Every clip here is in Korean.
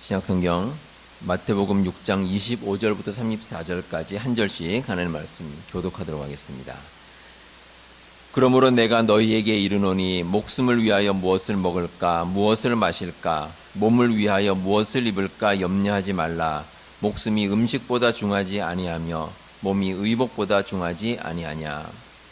신약성경 마태복음 6장 25절부터 34절까지 한 절씩 하나님의 말씀 교독하도록 하겠습니다. 그러므로 내가 너희에게 이르노니 목숨을 위하여 무엇을 먹을까 무엇을 마실까 몸을 위하여 무엇을 입을까 염려하지 말라. 목숨이 음식보다 중하지 아니하며 몸이 의복보다 중하지 아니하냐.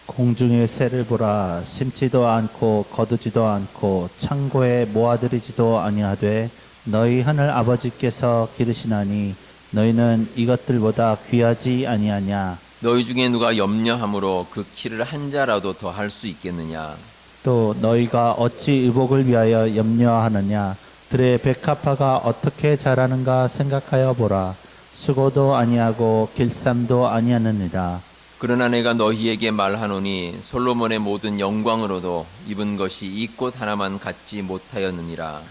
공중의 새를 보라. 심지도 않고 거두지도 않고 창고에 모아들이지도 아니하되 너희 하늘 아버지께서 기르시나니 너희는 이것들보다 귀하지 아니하냐. 너희 중에 누가 염려함으로 그 키를 한 자라도 더 할 수 있겠느냐. 또 너희가 어찌 의복을 위하여 염려하느냐. 들의 백합화가 어떻게 자라는가 생각하여 보라. 수고도 아니하고 길쌈도 아니하느니라. 그러나 내가 너희에게 말하노니 솔로몬의 모든 영광으로도 입은 것이 이 꽃 하나만 갖지 못하였느니라.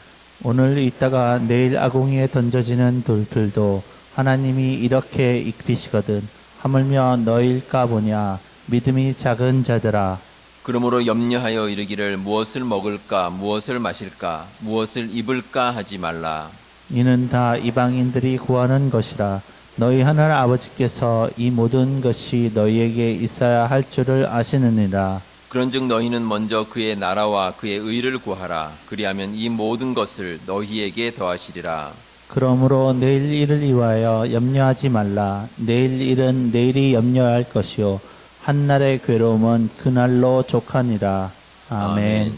오늘 있다가 내일 아궁이에 던져지는 돌들도 하나님이 이렇게 이끄시거든 하물며 너희일까 보냐. 믿음이 작은 자들아. 그러므로 염려하여 이르기를 무엇을 먹을까 무엇을 마실까 무엇을 입을까 하지 말라. 이는 다 이방인들이 구하는 것이라. 너희 하늘 아버지께서 이 모든 것이 너희에게 있어야 할 줄을 아시느니라. 그런즉 너희는 먼저 그의 나라와 그의 의를 구하라. 그리하면 이 모든 것을 너희에게 더하시리라. 그러므로 내일 일을 위하여 염려하지 말라. 내일 일은 내일이 염려할 것이요 한날의 괴로움은 그날로 족하니라. 아멘.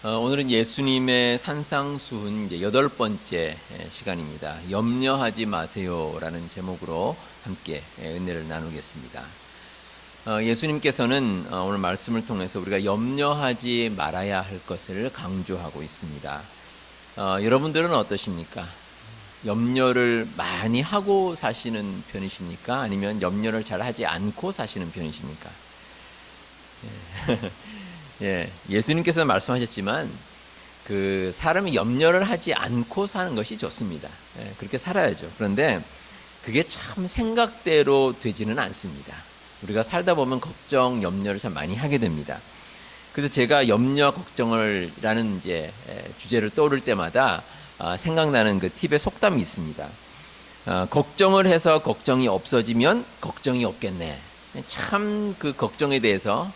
오늘은 예수님의 산상수훈 이제 8번째 시간입니다. 염려하지 마세요라는 제목으로 함께 은혜를 나누겠습니다. 예수님께서는 오늘 말씀을 통해서 우리가 염려하지 말아야 할 것을 강조하고 있습니다. 여러분들은 어떠십니까? 염려를 많이 하고 사시는 편이십니까? 아니면 염려를 잘 하지 않고 사시는 편이십니까? 예수님께서 말씀하셨지만 그 사람이 염려를 하지 않고 사는 것이 좋습니다. 그렇게 살아야죠. 그런데 그게 참 생각대로 되지는 않습니다. 우리가 살다 보면 걱정, 염려를 참 많이 하게 됩니다. 그래서 제가 염려, 걱정을라는 이제 주제를 떠오를 때마다 생각나는 그 팁의 속담이 있습니다. 걱정을 해서 걱정이 없어지면 걱정이 없겠네. 참 그 걱정에 대해서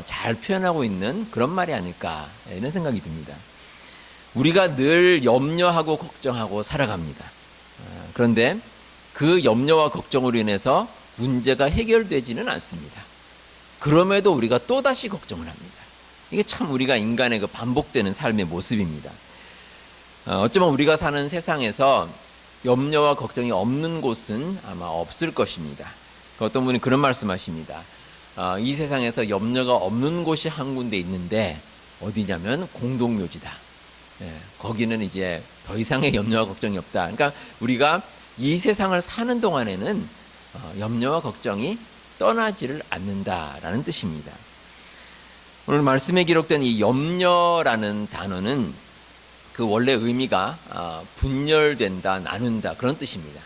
잘 표현하고 있는 그런 말이 아닐까 이런 생각이 듭니다. 우리가 늘 염려하고 걱정하고 살아갑니다. 그런데 그 염려와 걱정으로 인해서 문제가 해결되지는 않습니다. 그럼에도 우리가 또다시 걱정을 합니다. 이게 참 우리가 인간의 그 반복되는 삶의 모습입니다. 어쩌면 우리가 사는 세상에서 염려와 걱정이 없는 곳은 아마 없을 것입니다. 어떤 분이 그런 말씀하십니다. 이 세상에서 염려가 없는 곳이 한 군데 있는데 어디냐면 공동묘지다. 거기는 이제 더 이상의 염려와 걱정이 없다. 그러니까 우리가 이 세상을 사는 동안에는 염려와 걱정이 떠나지를 않는다라는 뜻입니다. 오늘 말씀에 기록된 이 염려라는 단어는 그 원래 의미가 분열된다, 나눈다 그런 뜻입니다.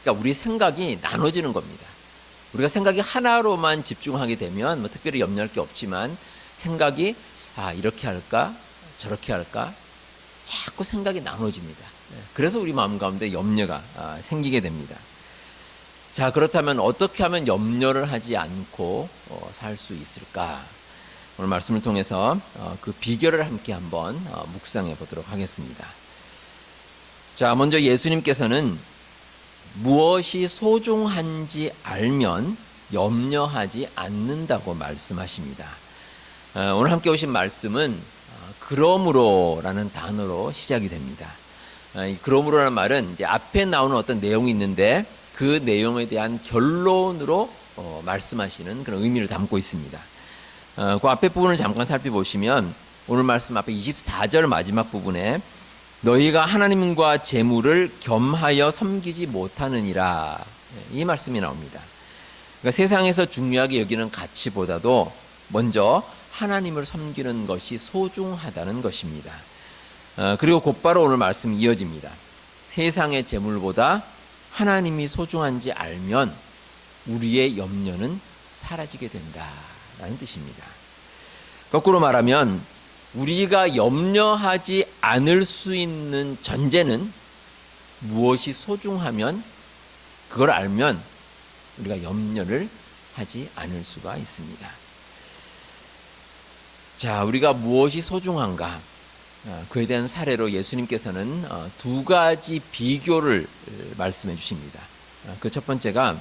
그러니까 우리 생각이 나눠지는 겁니다. 우리가 생각이 하나로만 집중하게 되면 뭐 특별히 염려할 게 없지만 생각이 이렇게 할까 저렇게 할까 자꾸 생각이 나눠집니다. 그래서 우리 마음 가운데 염려가 생기게 됩니다. 자, 그렇다면 어떻게 하면 염려를 하지 않고 살 수 있을까? 오늘 말씀을 통해서 그 비결을 함께 한번 묵상해 보도록 하겠습니다. 자, 먼저 예수님께서는 무엇이 소중한지 알면 염려하지 않는다고 말씀하십니다. 오늘 함께 오신 말씀은 그러므로라는 단어로 시작이 됩니다. 이 그러므로라는 말은 이제 앞에 나오는 어떤 내용이 있는데 그 내용에 대한 결론으로 말씀하시는 그런 의미를 담고 있습니다. 그 앞에 부분을 잠깐 살펴보시면 오늘 말씀 앞에 24절 마지막 부분에 너희가 하나님과 재물을 겸하여 섬기지 못하느니라 이 말씀이 나옵니다. 그러니까 세상에서 중요하게 여기는 가치보다도 먼저 하나님을 섬기는 것이 소중하다는 것입니다. 그리고 곧바로 오늘 말씀이 이어집니다. 세상의 재물보다 하나님이 소중한지 알면 우리의 염려는 사라지게 된다라는 뜻입니다. 거꾸로 말하면 우리가 염려하지 않을 수 있는 전제는 무엇이 소중하면 그걸 알면 우리가 염려를 하지 않을 수가 있습니다. 자, 우리가 무엇이 소중한가? 그에 대한 사례로 예수님께서는 두 가지 비교를 말씀해 주십니다. 그 첫 번째가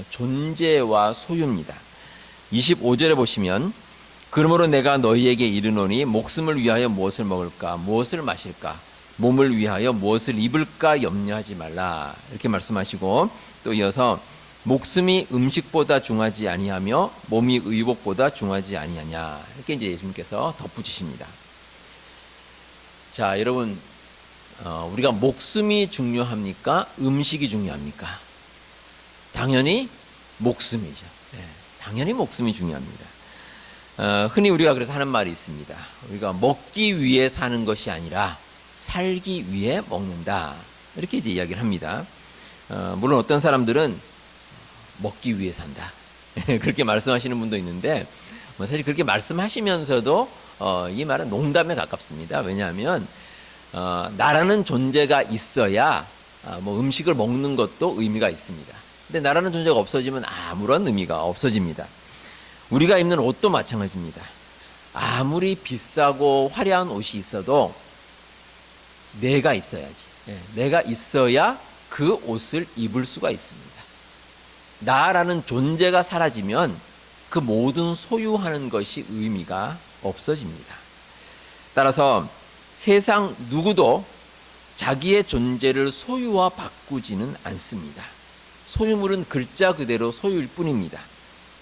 존재와 소유입니다. 25절에 보시면 그러므로 내가 너희에게 이르노니 목숨을 위하여 무엇을 먹을까 무엇을 마실까 몸을 위하여 무엇을 입을까 염려하지 말라 이렇게 말씀하시고 또 이어서 목숨이 음식보다 중하지 아니하며 몸이 의복보다 중하지 아니하냐 이렇게 이제 예수님께서 덧붙이십니다. 자, 여러분 우리가 목숨이 중요합니까? 음식이 중요합니까? 당연히 목숨이죠. 네, 당연히 목숨이 중요합니다. 흔히 우리가 그래서 하는 말이 있습니다. 우리가 먹기 위해 사는 것이 아니라 살기 위해 먹는다. 이렇게 이제 이야기를 합니다. 물론 어떤 사람들은 먹기 위해 산다. 그렇게 말씀하시는 분도 있는데 사실 그렇게 말씀하시면서도 이 말은 농담에 가깝습니다. 왜냐하면 나라는 존재가 있어야 뭐 음식을 먹는 것도 의미가 있습니다. 근데 나라는 존재가 없어지면 아무런 의미가 없어집니다. 우리가 입는 옷도 마찬가지입니다. 아무리 비싸고 화려한 옷이 있어도 내가 있어야지. 내가 있어야 그 옷을 입을 수가 있습니다. 나라는 존재가 사라지면 그 모든 소유하는 것이 의미가 없어집니다. 따라서 세상 누구도 자기의 존재를 소유와 바꾸지는 않습니다. 소유물은 글자 그대로 소유일 뿐입니다.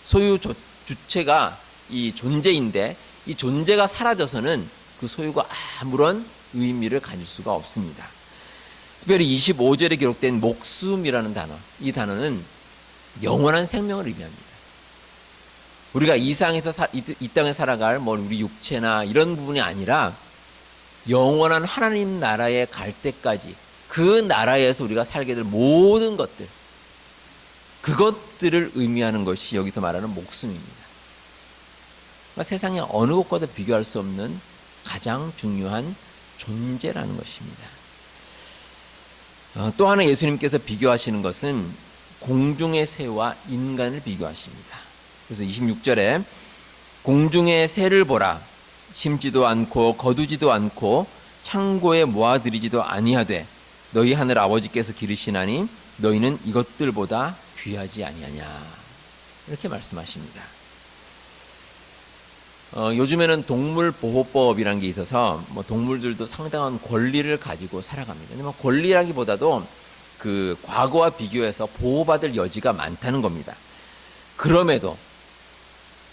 소유 주체가 이 존재인데 이 존재가 사라져서는 그 소유가 아무런 의미를 가질 수가 없습니다. 특별히 25절에 기록된 목숨이라는 단어, 이 단어는 영원한 생명을 의미합니다. 우리가 이 땅에 살아갈 뭐 우리 육체나 이런 부분이 아니라 영원한 하나님 나라에 갈 때까지 그 나라에서 우리가 살게 될 모든 것들, 그것들을 의미하는 것이 여기서 말하는 목숨입니다. 그러니까 세상에 어느 것과도 비교할 수 없는 가장 중요한 존재라는 것입니다. 또 하나 예수님께서 비교하시는 것은 공중의 새와 인간을 비교하십니다. 그래서 26절에 공중의 새를 보라 심지도 않고 거두지도 않고 창고에 모아들이지도 아니하되 너희 하늘 아버지께서 기르시나니 너희는 이것들보다 귀하지 아니하냐 이렇게 말씀하십니다. 요즘에는 동물보호법이라는 게 있어서 뭐 동물들도 상당한 권리를 가지고 살아갑니다. 근데 뭐 권리라기보다도 그 과거와 비교해서 보호받을 여지가 많다는 겁니다. 그럼에도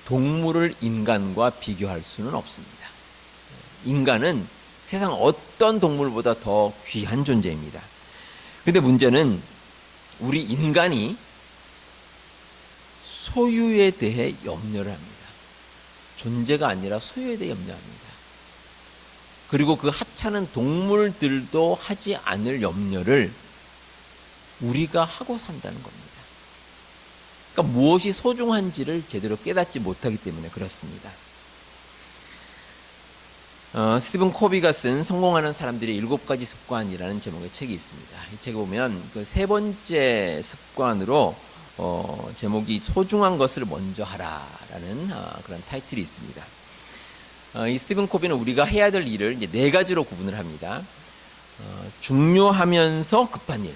동물을 인간과 비교할 수는 없습니다. 인간은 세상 어떤 동물보다 더 귀한 존재입니다. 그런데 문제는 우리 인간이 소유에 대해 염려를 합니다. 존재가 아니라 소유에 대해 염려합니다. 그리고 그 하찮은 동물들도 하지 않을 염려를 우리가 하고 산다는 겁니다. 그러니까 무엇이 소중한지를 제대로 깨닫지 못하기 때문에 그렇습니다. 스티븐 코비가 쓴 성공하는 사람들의 7가지 습관이라는 제목의 책이 있습니다. 이 책에 보면 그 세 번째 습관으로 제목이 소중한 것을 먼저 하라라는 그런 타이틀이 있습니다. 이 스티븐 코비는 우리가 해야 될 일을 이제 4가지로 구분을 합니다. 중요하면서 급한 일,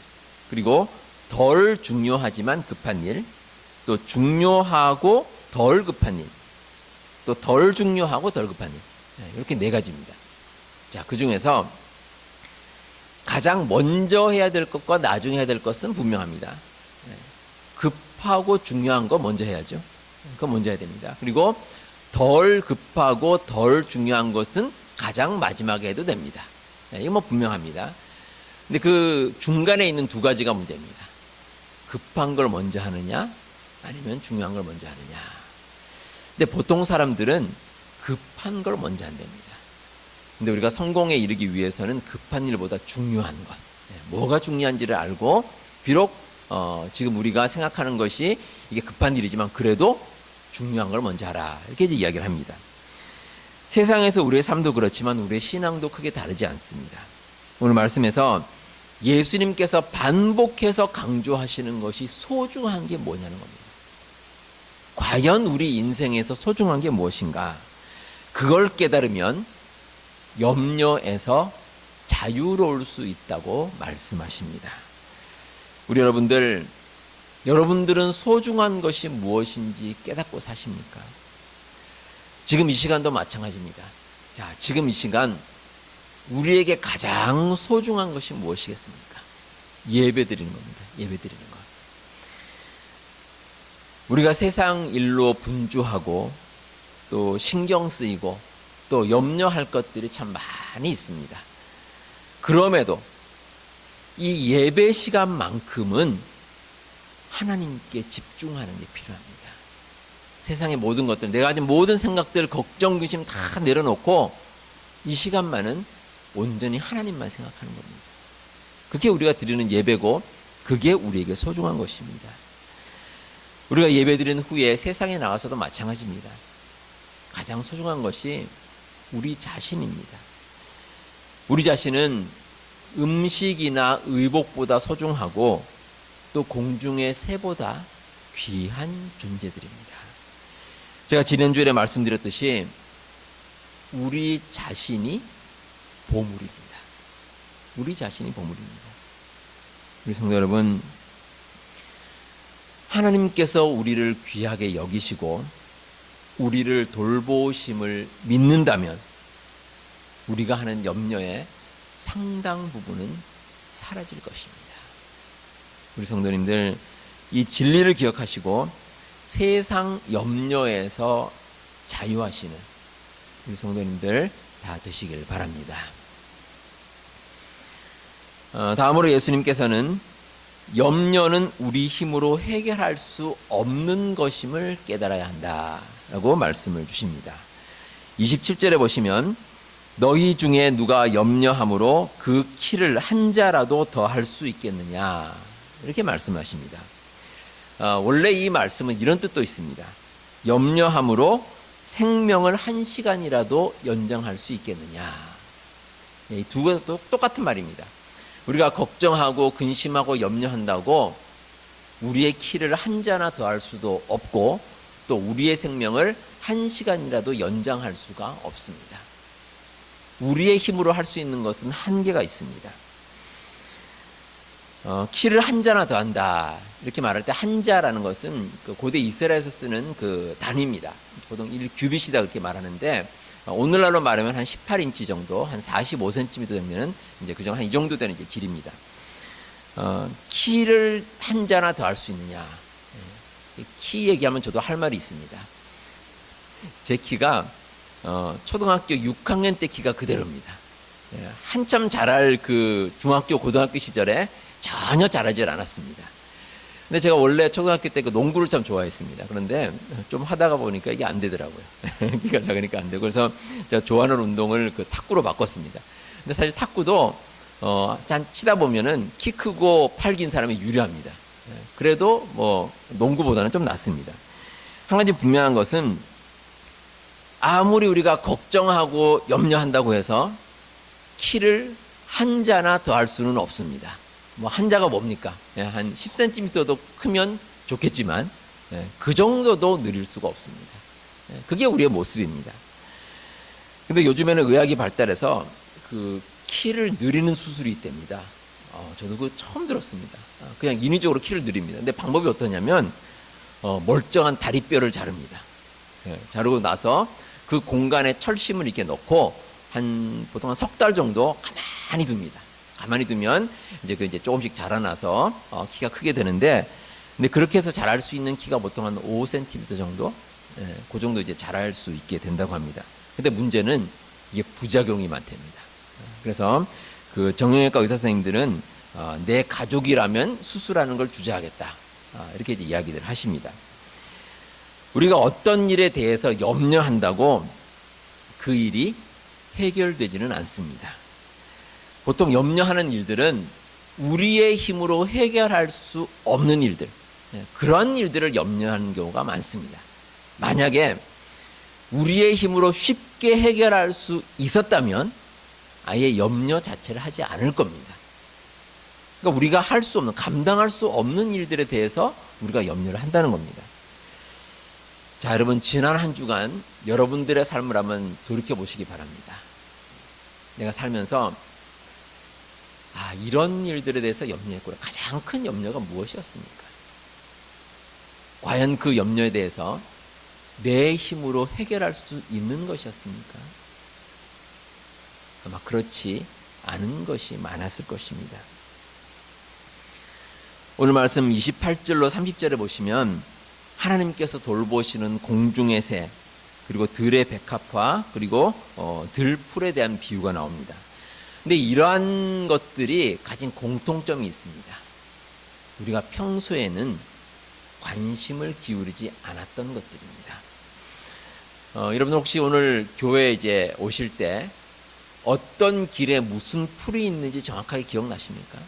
그리고 덜 중요하지만 급한 일, 또 중요하고 덜 급한 일, 또 덜 중요하고 덜 급한 일. 이렇게 4가지입니다. 자, 그 중에서 가장 먼저 해야 될 것과 나중에 해야 될 것은 분명합니다. 급하고 중요한 거 먼저 해야죠. 그거 먼저 해야 됩니다. 그리고 덜 급하고 덜 중요한 것은 가장 마지막에 해도 됩니다. 이거 뭐 분명합니다. 근데 그 중간에 있는 2가지가 문제입니다. 급한 걸 먼저 하느냐, 아니면 중요한 걸 먼저 하느냐. 근데 보통 사람들은 급한 걸 먼저 한답니다. 근데 우리가 성공에 이르기 위해서는 급한 일보다 중요한 것, 뭐가 중요한지를 알고 비록 지금 우리가 생각하는 것이 이게 급한 일이지만 그래도 중요한 걸 먼저 하라. 이렇게 이제 이야기를 합니다. 세상에서 우리의 삶도 그렇지만 우리의 신앙도 크게 다르지 않습니다. 오늘 말씀에서 예수님께서 반복해서 강조하시는 것이 소중한 게 뭐냐는 겁니다. 과연 우리 인생에서 소중한 게 무엇인가? 그걸 깨달으면 염려에서 자유로울 수 있다고 말씀하십니다. 우리 여러분들은 소중한 것이 무엇인지 깨닫고 사십니까? 지금 이 시간도 마찬가지입니다. 자, 지금 이 시간 우리에게 가장 소중한 것이 무엇이겠습니까? 예배드리는 겁니다. 예배드리는 것. 우리가 세상 일로 분주하고 또 신경 쓰이고 또 염려할 것들이 참 많이 있습니다. 그럼에도 이 예배 시간만큼은 하나님께 집중하는 게 필요합니다. 세상의 모든 것들, 내가 가진 모든 생각들, 걱정, 근심 다 내려놓고 이 시간만은 온전히 하나님만 생각하는 겁니다. 그게 우리가 드리는 예배고 그게 우리에게 소중한 것입니다. 우리가 예배드린 후에 세상에 나가서도 마찬가지입니다. 가장 소중한 것이 우리 자신입니다. 우리 자신은 음식이나 의복보다 소중하고 또 공중의 새보다 귀한 존재들입니다. 제가 지난주에 말씀드렸듯이 우리 자신이 보물입니다. 우리 자신이 보물입니다. 우리 성도 여러분, 하나님께서 우리를 귀하게 여기시고 우리를 돌보심을 믿는다면 우리가 하는 염려의 상당 부분은 사라질 것입니다. 우리 성도님들, 이 진리를 기억하시고 세상 염려에서 자유하시는 우리 성도님들 다 되시길 바랍니다. 다음으로 예수님께서는 염려는 우리 힘으로 해결할 수 없는 것임을 깨달아야 한다라고 말씀을 주십니다. 27절에 보시면 너희 중에 누가 염려함으로 그 키를 한 자라도 더 할 수 있겠느냐 이렇게 말씀하십니다. 원래 이 말씀은 이런 뜻도 있습니다. 염려함으로 생명을 한 시간이라도 연장할 수 있겠느냐. 이 두 가지도 똑같은 말입니다. 우리가 걱정하고 근심하고 염려한다고 우리의 키를 한 자나 더 할 수도 없고 또 우리의 생명을 한 시간이라도 연장할 수가 없습니다. 우리의 힘으로 할 수 있는 것은 한계가 있습니다. 키를 한 자나 더 한다 이렇게 말할 때 한 자라는 것은 그 고대 이스라엘에서 쓰는 그 단위입니다. 보통 1규빗이다 그렇게 말하는데 오늘날로 말하면 한 18인치 정도, 한 45cm 되면은 이제 그정 한 이 정도 되는 이제 길입니다. 키를 한 자나 더 할 수 있느냐? 키 얘기하면 저도 할 말이 있습니다. 제 키가 초등학교 6학년 때 키가 그대로입니다. 한참 자랄 그 중학교, 고등학교 시절에 전혀 자라질 않았습니다. 근데 제가 원래 초등학교 때 그 농구를 참 좋아했습니다. 그런데 좀 하다가 보니까 이게 안 되더라고요. 키가 작으니까 안 되고. 그래서 제가 좋아하는 운동을 그 탁구로 바꿨습니다. 근데 사실 탁구도 치다 보면은 키 크고 팔 긴 사람이 유리합니다. 그래도 뭐 농구보다는 좀 낫습니다. 한 가지 분명한 것은 아무리 우리가 걱정하고 염려한다고 해서 키를 한 자나 더 할 수는 없습니다. 뭐 한 자가 뭡니까? 한 10cm도 크면 좋겠지만 그 정도도 느릴 수가 없습니다. 그게 우리의 모습입니다. 근데 요즘에는 의학이 발달해서 그 키를 늘리는 수술이 있답니다. 저도 그거 처음 들었습니다. 그냥 인위적으로 키를 늘립니다. 근데 방법이 어떠냐면 멀쩡한 다리뼈를 자릅니다. 자르고 나서 그 공간에 철심을 이렇게 넣고 보통 한 석 달 정도 가만히 둡니다. 가만히 두면 이제 조금씩 자라나서 키가 크게 되는데, 근데 그렇게 해서 자랄 수 있는 키가 보통 한 5cm 정도, 그 정도 이제 자랄 수 있게 된다고 합니다. 근데 문제는 이게 부작용이 많답니다. 그래서 그 정형외과 의사 선생님들은 내 가족이라면 수술하는 걸 주저하겠다, 이렇게 이제 이야기를 하십니다. 우리가 어떤 일에 대해서 염려한다고 그 일이 해결되지는 않습니다. 보통 염려하는 일들은 우리의 힘으로 해결할 수 없는 일들, 그러한 일들을 염려하는 경우가 많습니다. 만약에 우리의 힘으로 쉽게 해결할 수 있었다면 아예 염려 자체를 하지 않을 겁니다. 그러니까 우리가 할 수 없는, 감당할 수 없는 일들에 대해서 우리가 염려를 한다는 겁니다. 자, 여러분, 지난 한 주간 여러분들의 삶을 한번 돌이켜 보시기 바랍니다. 내가 살면서 이런 일들에 대해서 염려했구나. 가장 큰 염려가 무엇이었습니까? 과연 그 염려에 대해서 내 힘으로 해결할 수 있는 것이었습니까? 아마 그렇지 않은 것이 많았을 것입니다. 오늘 말씀 28절로 30절에 보시면 하나님께서 돌보시는 공중의 새, 그리고 들의 백합화, 그리고 들풀에 대한 비유가 나옵니다. 근데 이러한 것들이 가진 공통점이 있습니다. 우리가 평소에는 관심을 기울이지 않았던 것들입니다. 여러분 혹시 오늘 교회에 이제 오실 때 어떤 길에 무슨 풀이 있는지 정확하게 기억나십니까?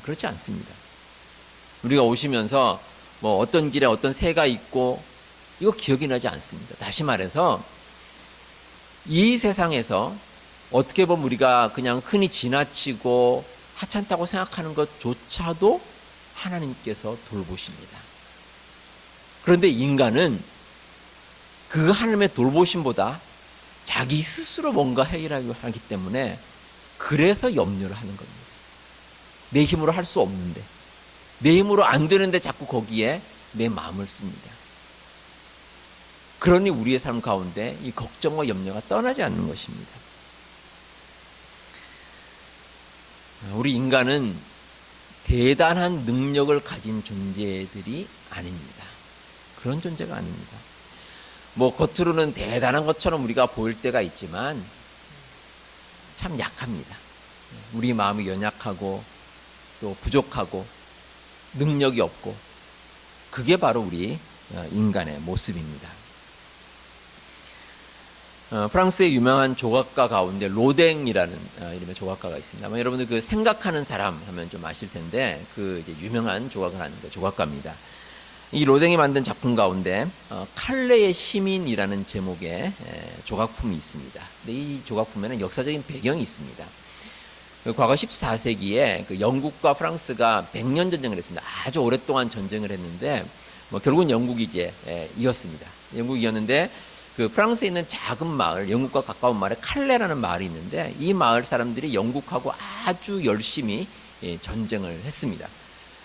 그렇지 않습니다. 우리가 오시면서 뭐 어떤 길에 어떤 새가 있고 이거 기억이 나지 않습니다. 다시 말해서 이 세상에서 어떻게 보면 우리가 그냥 흔히 지나치고 하찮다고 생각하는 것조차도 하나님께서 돌보십니다. 그런데 인간은 그 하나님의 돌보심보다 자기 스스로 뭔가 해결하려고 하기 때문에 그래서 염려를 하는 겁니다. 내 힘으로 할 수 없는데, 내 힘으로 안 되는데 자꾸 거기에 내 마음을 씁니다. 그러니 우리의 삶 가운데 이 걱정과 염려가 떠나지 않는 것입니다. 우리 인간은 대단한 능력을 가진 존재들이 아닙니다. 그런 존재가 아닙니다. 뭐 겉으로는 대단한 것처럼 우리가 보일 때가 있지만 참 약합니다. 우리 마음이 연약하고 또 부족하고 능력이 없고, 그게 바로 우리 인간의 모습입니다. 프랑스의 유명한 조각가 가운데 로댕이라는 이름의 조각가가 있습니다. 아마 여러분들 그 생각하는 사람 하면 좀 아실 텐데, 그 이제 유명한 조각을 하는 조각가입니다. 이 로댕이 만든 작품 가운데 칼레의 시민이라는 제목의 조각품이 있습니다. 근데 이 조각품에는 역사적인 배경이 있습니다. 과거 14세기에 그 영국과 프랑스가 100년 전쟁을 했습니다. 아주 오랫동안 전쟁을 했는데 결국은 영국이 이제 이겼습니다. 영국이 이겼는데 그 프랑스에 있는 작은 마을, 영국과 가까운 마을에 칼레라는 마을이 있는데, 이 마을 사람들이 영국하고 아주 열심히 전쟁을 했습니다.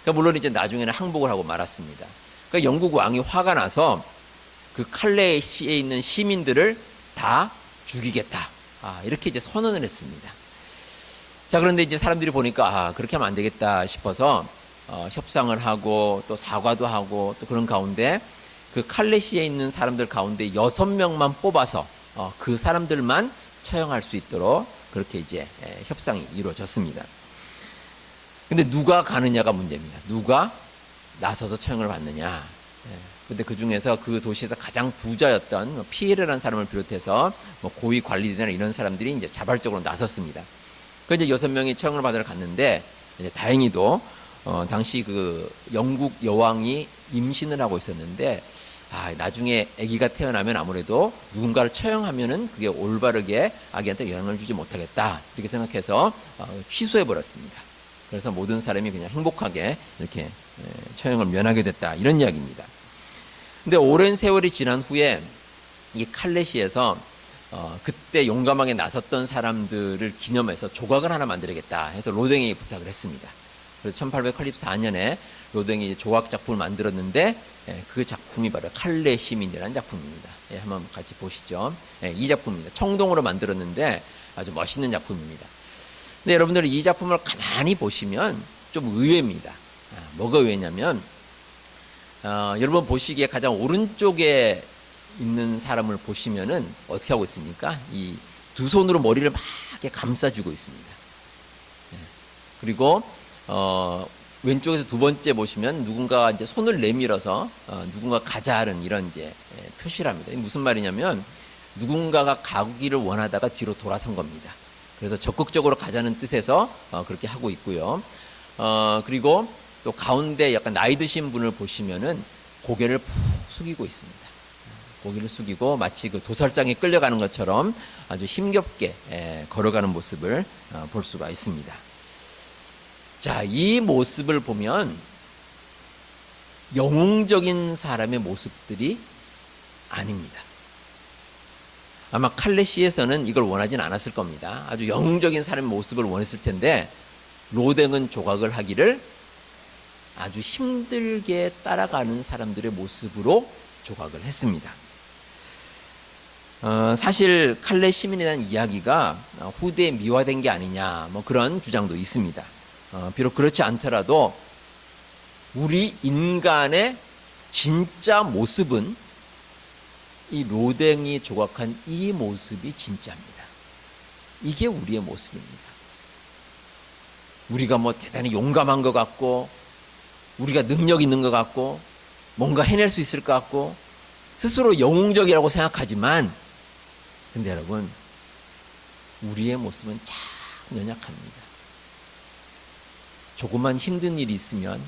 그러니까 물론 이제 나중에는 항복을 하고 말았습니다. 그러니까 영국 왕이 화가 나서 그 칼레시에 있는 시민들을 다 죽이겠다, 이렇게 이제 선언을 했습니다. 자, 그런데 이제 사람들이 보니까 그렇게 하면 안 되겠다 싶어서 협상을 하고 또 사과도 하고, 또 그런 가운데 그 칼레시에 있는 사람들 가운데 6명만 뽑아서 그 사람들만 처형할 수 있도록 그렇게 이제 협상이 이루어졌습니다. 근데 누가 가느냐가 문제입니다. 누가 나서서 처형을 받느냐. 근데 그 중에서 그 도시에서 가장 부자였던 피에르라는 사람을 비롯해서 고위 관리들이나 이런 사람들이 이제 자발적으로 나섰습니다. 그래서 이제 6명이 처형을 받으러 갔는데, 이제 다행히도 당시 그 영국 여왕이 임신을 하고 있었는데, 나중에 아기가 태어나면 아무래도 누군가를 처형하면은 그게 올바르게 아기한테 영향을 주지 못하겠다, 이렇게 생각해서 취소해 버렸습니다. 그래서 모든 사람이 그냥 행복하게 이렇게 처형을 면하게 됐다, 이런 이야기입니다. 근데 오랜 세월이 지난 후에 이 칼레시에서 그때 용감하게 나섰던 사람들을 기념해서 조각을 하나 만들겠다 해서 로댕에게 부탁을 했습니다. 그래서 1884년에 로댕이 조각 작품을 만들었는데, 그 작품이 바로 칼레 시민이라는 작품입니다. 한번 같이 보시죠. 이 작품입니다. 청동으로 만들었는데 아주 멋있는 작품입니다. 근데 여러분들이 이 작품을 가만히 보시면 좀 의외입니다. 뭐가 의외냐면, 여러분 보시기에 가장 오른쪽에 있는 사람을 보시면은 어떻게 하고 있습니까? 이 두 손으로 머리를 막 이렇게 감싸주고 있습니다. 그리고 왼쪽에서 두 번째 보시면 누군가가 이제 손을 내밀어서 누군가 가자는 이런 이제 표시를 합니다. 이게 무슨 말이냐면, 누군가가 가기를 원하다가 뒤로 돌아선 겁니다. 그래서 적극적으로 가자는 뜻에서 그렇게 하고 있고요. 그리고 또 가운데 약간 나이 드신 분을 보시면은 고개를 푹 숙이고 있습니다. 고개를 숙이고 마치 그 도살장에 끌려가는 것처럼 아주 힘겹게 걸어가는 모습을 볼 수가 있습니다. 자, 이 모습을 보면 영웅적인 사람의 모습들이 아닙니다. 아마 칼레시에서는 이걸 원하진 않았을 겁니다. 아주 영웅적인 사람의 모습을 원했을 텐데 로댕은 조각을 하기를 아주 힘들게 따라가는 사람들의 모습으로 조각을 했습니다. 사실 칼레 시민에 대한 이야기가 후대에 미화된 게 아니냐, 뭐 그런 주장도 있습니다. 비록 그렇지 않더라도 우리 인간의 진짜 모습은 이 로댕이 조각한 이 모습이 진짜입니다. 이게 우리의 모습입니다. 우리가 뭐 대단히 용감한 것 같고, 우리가 능력 있는 것 같고, 뭔가 해낼 수 있을 것 같고, 스스로 영웅적이라고 생각하지만, 근데 여러분, 우리의 모습은 참 연약합니다. 조금만 힘든 일이 있으면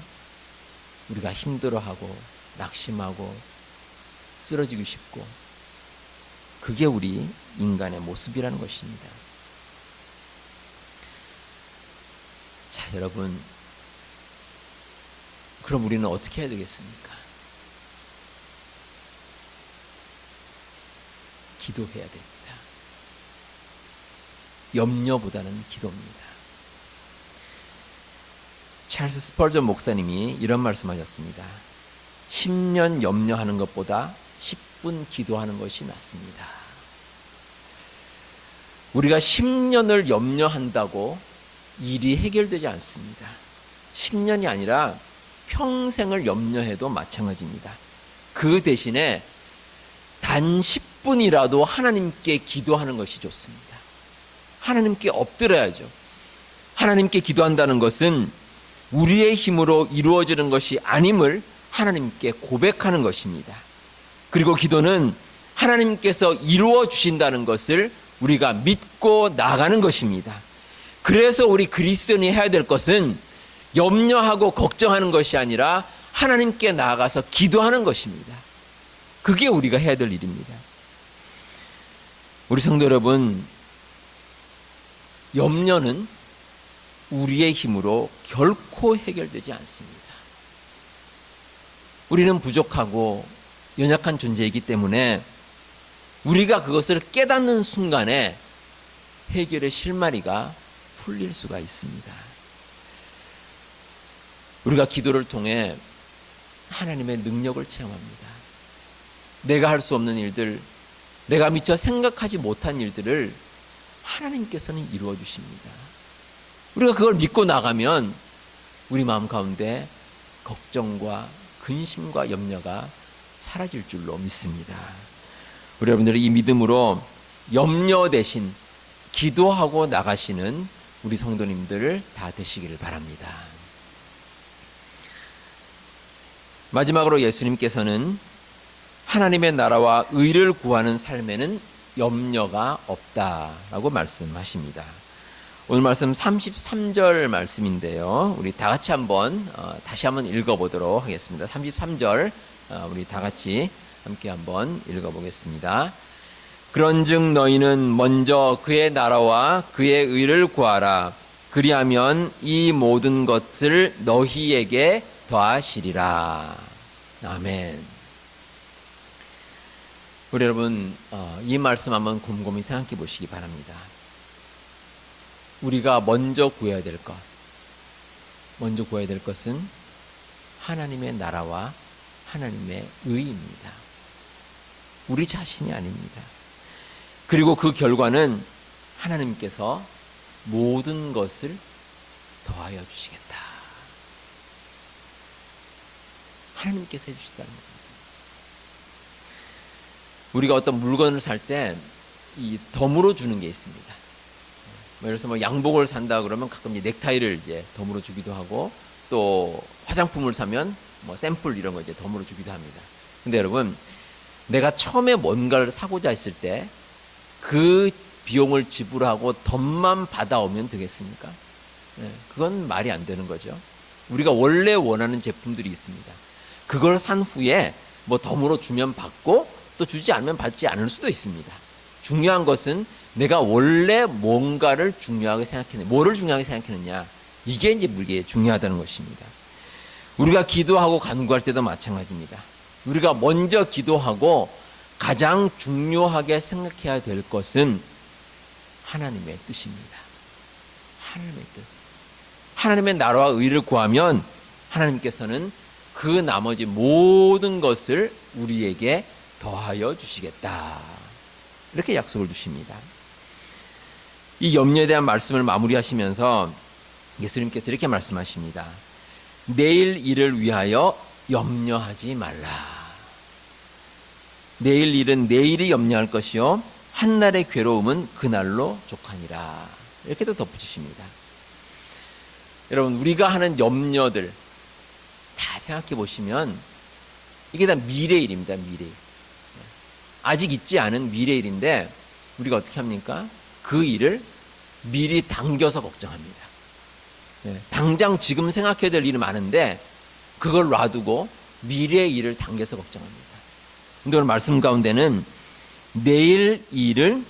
우리가 힘들어하고 낙심하고 쓰러지고 싶고, 그게 우리 인간의 모습이라는 것입니다. 자, 여러분, 그럼 우리는 어떻게 해야 되겠습니까? 기도해야 됩니다. 염려보다는 기도입니다. 찰스 스펄전 목사님이 이런 말씀하셨습니다. 10년 염려하는 것보다 10분 기도하는 것이 낫습니다. 우리가 10년을 염려한다고 일이 해결되지 않습니다. 10년이 아니라 평생을 염려해도 마찬가지입니다. 그 대신에 단 10분이라도 하나님께 기도하는 것이 좋습니다. 하나님께 엎드려야죠. 하나님께 기도한다는 것은 우리의 힘으로 이루어지는 것이 아님을 하나님께 고백하는 것입니다. 그리고 기도는 하나님께서 이루어 주신다는 것을 우리가 믿고 나가는 것입니다. 그래서 우리 그리스도인이 해야 될 것은 염려하고 걱정하는 것이 아니라 하나님께 나아가서 기도하는 것입니다. 그게 우리가 해야 될 일입니다. 우리 성도 여러분, 염려는 우리의 힘으로 결코 해결되지 않습니다. 우리는 부족하고 연약한 존재이기 때문에 우리가 그것을 깨닫는 순간에 해결의 실마리가 풀릴 수가 있습니다. 우리가 기도를 통해 하나님의 능력을 체험합니다. 내가 할 수 없는 일들, 내가 미처 생각하지 못한 일들을 하나님께서는 이루어 주십니다. 우리가 그걸 믿고 나가면 우리 마음 가운데 걱정과 근심과 염려가 사라질 줄로 믿습니다. 우리 여러분들이 이 믿음으로 염려 대신 기도하고 나가시는 우리 성도님들 다 되시기를 바랍니다. 마지막으로 예수님께서는 하나님의 나라와 의를 구하는 삶에는 염려가 없다라고 말씀하십니다. 오늘 말씀 33절 말씀인데요. 우리 다 같이 다시 한번 읽어보도록 하겠습니다. 33절 우리 다 같이 함께 한번 읽어보겠습니다. 그런즉 너희는 먼저 그의 나라와 그의 의를 구하라. 그리하면 이 모든 것을 너희에게 더하시리라. 아멘. 우리 여러분, 이 말씀 한번 곰곰이 생각해 보시기 바랍니다. 우리가 먼저 구해야 될 것은 하나님의 나라와 하나님의 의입니다. 우리 자신이 아닙니다. 그리고 그 결과는 하나님께서 모든 것을 더하여 주시겠다. 하나님께서 해주시다는 겁니다. 우리가 어떤 물건을 살 때 이 덤으로 주는 게 있습니다. 예를 들어서 양복을 산다 그러면 가끔 이제 넥타이를 이제 덤으로 주기도 하고, 또 화장품을 사면 샘플 이런 거 이제 덤으로 주기도 합니다. 근데 여러분, 내가 처음에 뭔가를 사고자 했을 때 그 비용을 지불하고 덤만 받아오면 되겠습니까? 그건 말이 안 되는 거죠. 우리가 원래 원하는 제품들이 있습니다. 그걸 산 후에 덤으로 주면 받고 또 주지 않으면 받지 않을 수도 있습니다. 중요한 것은 내가 원래 뭔가를 중요하게 생각했느냐, 뭐를 중요하게 생각했느냐, 이게 이제 우리에게 중요하다는 것입니다. 우리가 기도하고 간구할 때도 마찬가지입니다. 우리가 먼저 기도하고 가장 중요하게 생각해야 될 것은 하나님의 뜻입니다. 하나님의 뜻. 하나님의 나라와 의를 구하면 하나님께서는 그 나머지 모든 것을 우리에게 더하여 주시겠다. 이렇게 약속을 주십니다. 이 염려에 대한 말씀을 마무리하시면서 예수님께서 이렇게 말씀하십니다. 내일 일을 위하여 염려하지 말라. 내일 일은 내일이 염려할 것이요 한날의 괴로움은 그날로 족하니라. 이렇게 또 덧붙이십니다. 여러분, 우리가 하는 염려들 다 생각해 보시면 이게 다 미래의 일입니다. 미래의 일. 아직 있지 않은 미래의 일인데 우리가 어떻게 합니까? 그 일을 미리 당겨서 걱정합니다. 당장 지금 생각해야 될 일이 많은데 그걸 놔두고 미래의 일을 당겨서 걱정합니다. 근데 오늘 말씀 가운데는 내일 일을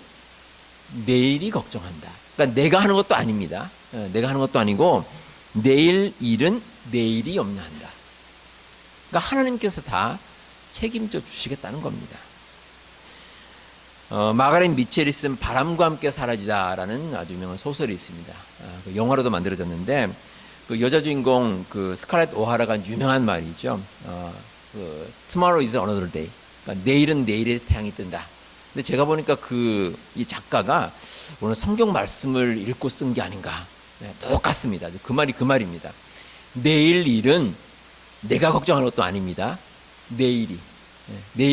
내일이 걱정한다. 그러니까 내가 하는 것도 아닙니다. 내가 하는 것도 아니고 내일 일은 내일이 염려한다. 그러니까 하나님께서 다 책임져 주시겠다는 겁니다. 마가렛 미첼이 쓴 바람과 함께 사라지다라는 아주 유명한 소설이 있습니다. 영화로도 만들어졌는데 그 여자 주인공 그 스칼렛 오하라가 유명한 말이죠. Tomorrow is another day. 그러니까 내일은 내일의 태양이 뜬다. 근데 제가 보니까 이 작가가 오늘 성경 말씀을 읽고 쓴 게 아닌가. 똑같습니다. 그 말이 그 말입니다. 내일 일은 내가 걱정하는 것도 아닙니다. 내일이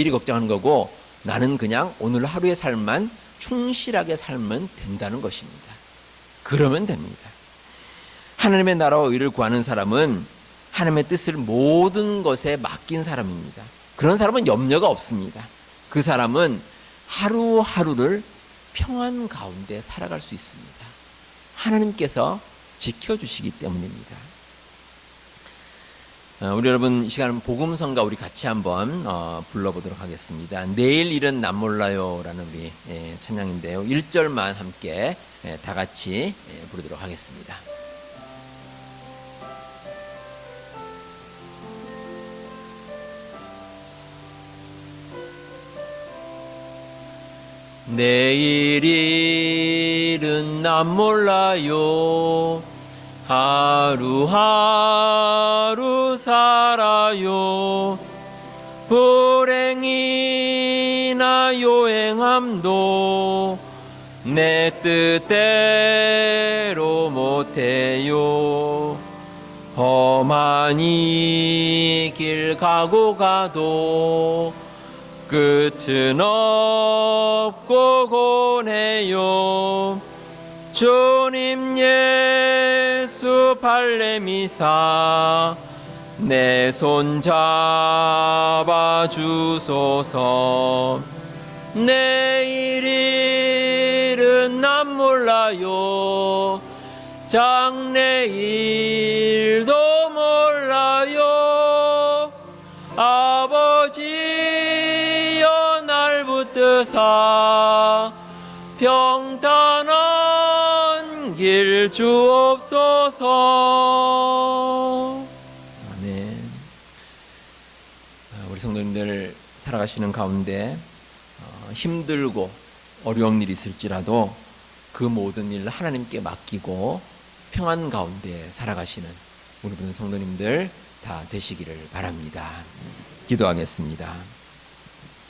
걱정하는 거고 나는 그냥 오늘 하루의 삶만 충실하게 살면 된다는 것입니다. 그러면 됩니다. 하나님의 나라와 의를 구하는 사람은 하나님의 뜻을 모든 것에 맡긴 사람입니다. 그런 사람은 염려가 없습니다. 그 사람은 하루하루를 평안 가운데 살아갈 수 있습니다. 하나님께서 지켜주시기 때문입니다. 우리 여러분, 이 시간은 복음성가 우리 같이 한번 불러보도록 하겠습니다. 내일 일은 남 몰라요 라는 우리 찬양인데요. 1절만 함께 다 같이 부르도록 하겠습니다. 내일 일은 남 몰라요. 하루하루 살아요. 불행이나 요행함도 내 뜻대로 못해요. 험한 이 길 가고 가도 끝은 없고 고뇌요. 주님 예수 발레미사 내 손 잡아 주소서. 내일 일은 남 몰라요. 장래일도 몰라요. 아버지여 날 붙드사 평탄한 길 주옵소서. 아멘. 우리 성도님들 살아가시는 가운데 힘들고 어려운 일이 있을지라도 그 모든 일을 하나님께 맡기고 평안 가운데 살아가시는 우리 모든 성도님들 다 되시기를 바랍니다. 기도하겠습니다.